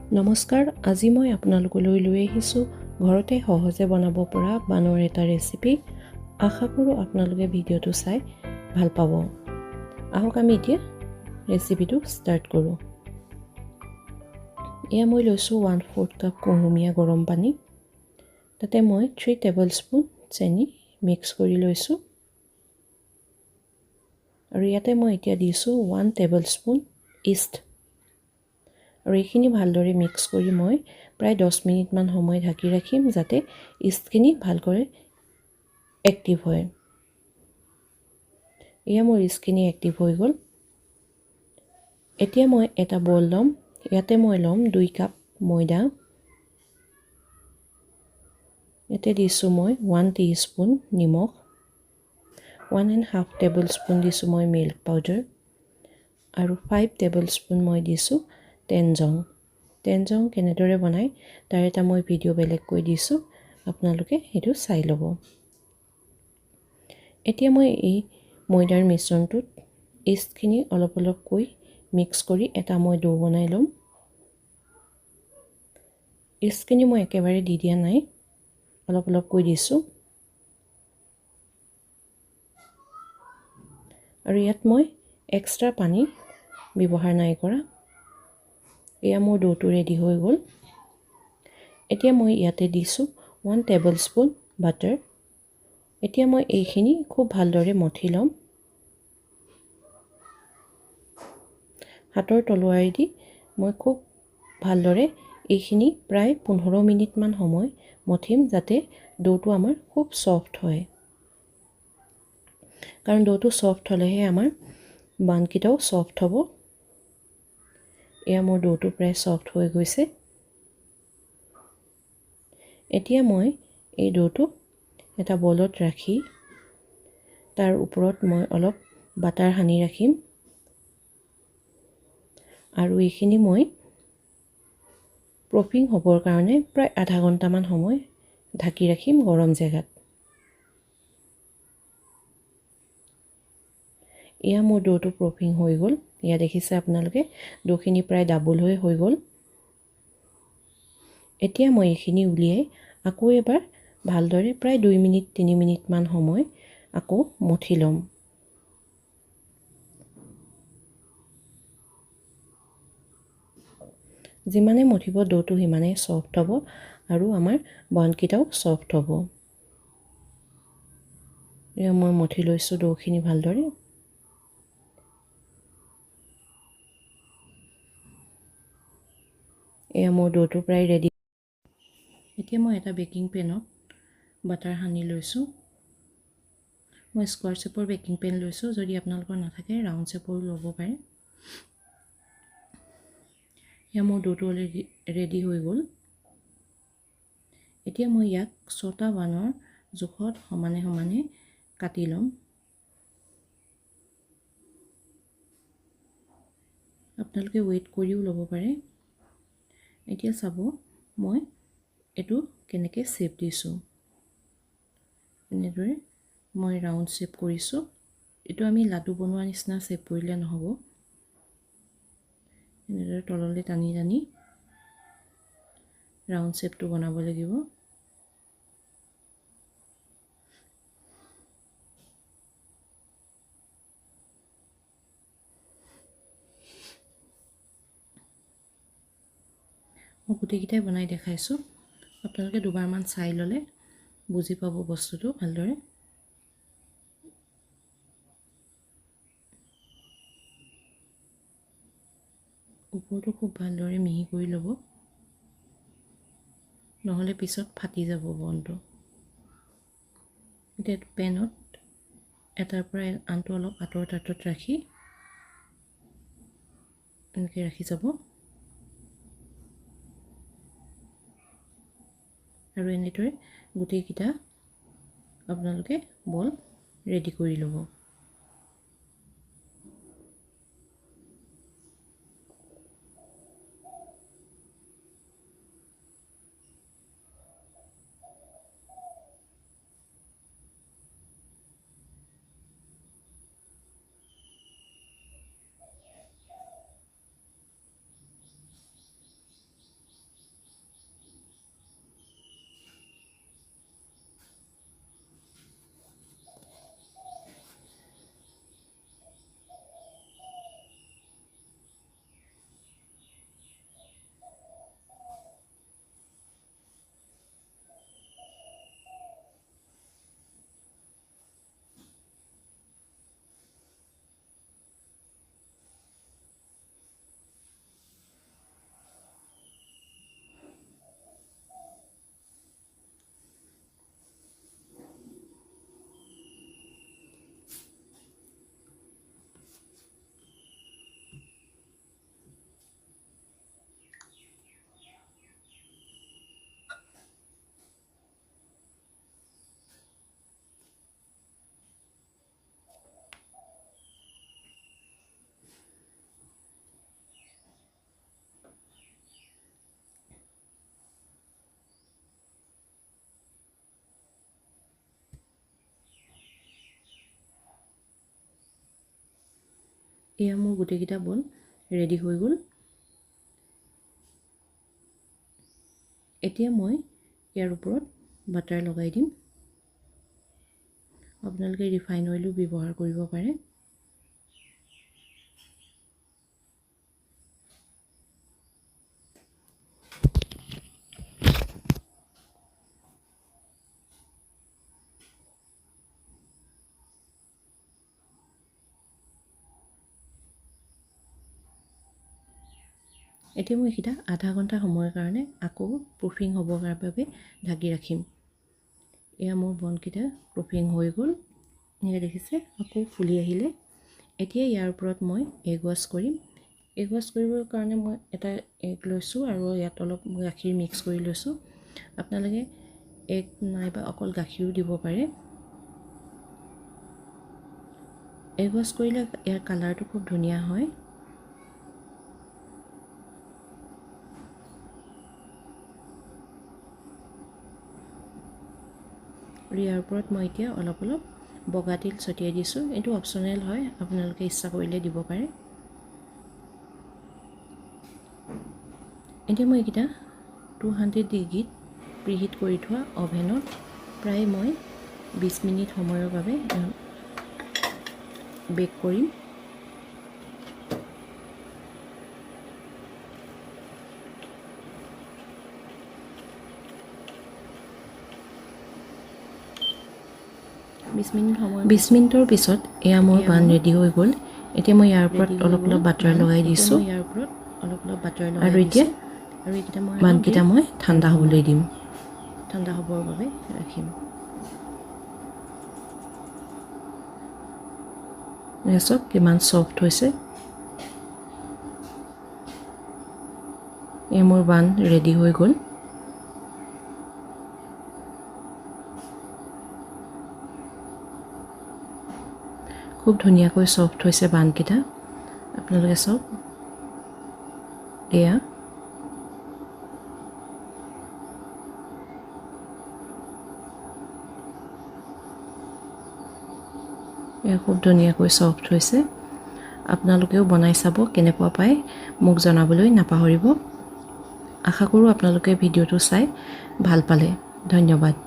নমস্কাৰ, আজি মই আপোনালোকলৈ লৈ আহিছোঁ ঘৰতে সহজে বনাব পৰা বানৰ এটা ৰেচিপি। আশা কৰোঁ আপোনালোকে ভিডিঅ'টো চাই ভাল পাব। আহক আমি এতিয়া ৰেচিপিটো ষ্টাৰ্ট কৰোঁ। এয়া মই লৈছোঁ 1/4 কাপ কুহুমীয়া গৰম পানী। তাতে মই 3 টেবুলস্পুন চেনি মিক্স কৰি লৈছোঁ। আৰু ইয়াতে মই এতিয়া দিছোঁ 1 টেবুলস্পুন ইষ্ট। আৰু এইখিনি ভালদৰে মিক্স কৰি মই প্ৰায় 10 মিনিটমান সময় ঢাকি ৰাখিম যাতে ইষ্টখিনি ভালকৈ এক্টিভ হয়। এয়া মোৰ ইষ্টখিনি এক্টিভ হৈ গ'ল। এতিয়া মই এটা বল ল'ম। ইয়াতে মই ল'ম 2 কাপ ময়দা। ইয়াতে দিছোঁ মই 1 টিস্পুন নিমখ, 1.5 টেবুলস্পুন দিছোঁ মই মিল্ক পাউডাৰ আৰু 5 টেবুলস্পুন মই দিছোঁ টেনজং। টেনজং কেনেদৰে বনায় তাৰ এটা মই ভিডিঅ' বেলেগকৈ দিছোঁ, আপোনালোকে সেইটো চাই ল'ব। এতিয়া মই এই ময়দাৰ মিশ্ৰণটোত ইষ্টখিনি অলপ অলপকৈ মিক্স কৰি এটা মই ডো বনাই ল'ম। ইষ্টখিনি মই একেবাৰে দি দিয়া নাই, অলপ অলপকৈ দিছোঁ। আৰু ইয়াত মই এক্সট্ৰা পানী ব্যৱহাৰ নাই কৰা। এয়া মোৰ ডোটো ৰেডি হৈ গ'ল। এতিয়া মই ইয়াতে দিছোঁ 1 টেবুলস্পুন বাটাৰ। এতিয়া মই এইখিনি খুব ভালদৰে মঠি ল'ম। হাতৰ তলুৱাৰেদি মই খুব ভালদৰে এইখিনি প্ৰায় 15 মিনিটমান সময় মঠিম যাতে ডোটো আমাৰ খুব ছফ্ট হয়। কাৰণ ডোটো ছফ্ট হ'লেহে আমাৰ বানকেইটাও ছফ্ট হ'ব। এয়া মোৰ ডোটো প্ৰায় ছফ্ট হৈ গৈছে। এতিয়া মই এই ডোটো এটা বলত ৰাখি তাৰ ওপৰত মই অলপ বাটাৰ সানি ৰাখিম। আৰু এইখিনি মই পফিং হ'বৰ কাৰণে প্ৰায় আধা ঘণ্টামান সময় ঢাকি ৰাখিম গৰম জেগাত। এয়া মোৰ ডোটো পফিং হৈ গ'ল। এয়া দেখিছে আপোনালোকে ডোখিনি প্ৰায় ডাবল হৈ গ'ল। এতিয়া মই এইখিনি উলিয়াই আকৌ এবাৰ ভালদৰে প্ৰায় 2 মিনিট 3 মিনিটমান সময় আকৌ মঠি ল'ম। যিমানে মঠিব ডোটো সিমানে ছফ্ট হ'ব আৰু আমাৰ বানকেইটাও ছফ্ট হ'ব। এয়া মই মঠি লৈছোঁ ডোখিনি ভালদৰে। এয়া মোৰ ডোটো প্ৰায় ৰেডি। এতিয়া মই এটা বেকিং পেনত বাটাৰ সানি লৈছোঁ। মই স্কোৱাৰ শ্বেপৰ বেকিং পেন লৈছোঁ, যদি আপোনালোকৰ নাথাকে ৰাউণ্ড শ্বেপৰো ল'ব পাৰে। এয়া মোৰ ডোটো অলৰেডি ৰেডি হৈ গ'ল। এতিয়া মই ইয়াক 6টা বানৰ জোখত সমানে সমানে কাটি ল'ম। আপোনালোকে ৱেইট কৰিও ল'ব পাৰে। এতিয়া চাব মই এইটো কেনেকৈ শ্বেপ দিছোঁ। এনেদৰে মই ৰাউণ্ড শ্বেপ কৰিছোঁ। এইটো আমি লাডু বনোৱাৰ নিচিনা শ্বেপ কৰিলে নহ'ব। এনেদৰে তললৈ টানি টানি ৰাউণ্ড শ্বেপটো বনাব লাগিব। মই গোটেইকেইটাই বনাই দেখাইছোঁ। আপোনালোকে দুবাৰমান চাই ল'লে বুজি পাব বস্তুটো ভালদৰে। ওপৰটো খুব ভালদৰে মিহি কৰি ল'ব, নহ'লে পিছত ফাটি যাব বনটো। এতিয়া পেনত এটাৰ পৰা আনটো অলপ আঁতৰত ৰাখি এনেকৈ ৰাখি যাব। আৰু এনেদৰে গোটেইকেইটা আপোনালোকে বল ৰেডি কৰি ল'ব। এয়া মোৰ গোটেইকেইটা বন ৰেডি হৈ গ'ল। এতিয়া মই ইয়াৰ ওপৰত বাটাৰ লগাই দিম। আপোনালোকে ৰিফাইন অইলো ব্যৱহাৰ কৰিব পাৰে। এতিয়া মই এইকেইটা আধা ঘণ্টা সময়ৰ কাৰণে আকৌ প্ৰুফিং হ'বৰ বাবে ঢাকি ৰাখিম। এয়া মোৰ বনকেইটা প্ৰুফিং হৈ গ'ল। এয়া দেখিছে আকৌ ফুলি আহিলে। এতিয়া ইয়াৰ ওপৰত মই এগ ৱাছ কৰিম। এগ ৱাছ কৰিবৰ কাৰণে মই এটা এগ লৈছোঁ আৰু ইয়াত অলপ গাখীৰ মিক্স কৰি লৈছোঁ। আপোনালোকে এগ নাইবা অকল গাখীৰো দিব পাৰে। এগ ৱাছ কৰিলে ইয়াৰ কালাৰটো খুব ধুনীয়া হয়। আৰু ইয়াৰ ওপৰত মই এতিয়া অলপ বগা তিল ছটিয়াই দিছোঁ। এইটো অপশ্যনেল হয়, আপোনালোকে ইচ্ছা কৰিলে দিব পাৰে। এতিয়া মই এইকেইটা 200 ডিগ্ৰীত প্ৰিহিট কৰি থোৱা অভেনত প্ৰায় মই 20 মিনিট সময়ৰ বাবে বেক কৰিম। বিশ মিনিটৰ পিছত এয়া মোৰ বান ৰেডি হৈ গ'ল। এতিয়া মই ইয়াৰ ওপৰত অলপ বাটাৰ লগাই দিছোঁ আৰু এতিয়া বানকেইটা মই ঠাণ্ডা হ'বলৈ দিম। ঠাণ্ডা হ'বৰ বাবে ৰাখিম। চাওক কিমান ছফ্ট হৈছে। এয়া মোৰ বান ৰেডি হৈ গ'ল। খুব ধুনীয়াকৈ ছফ্ট হৈছে বানকেইটা। আপোনালোকে চাওক এয়া খুব ধুনীয়াকৈ ছফ্ট হৈছে। আপোনালোকেও বনাই চাব, কেনেকুৱা পায় মোক জনাবলৈ নাপাহৰিব। আশা কৰোঁ আপোনালোকে ভিডিঅ'টো চাই ভাল পালে। ধন্যবাদ।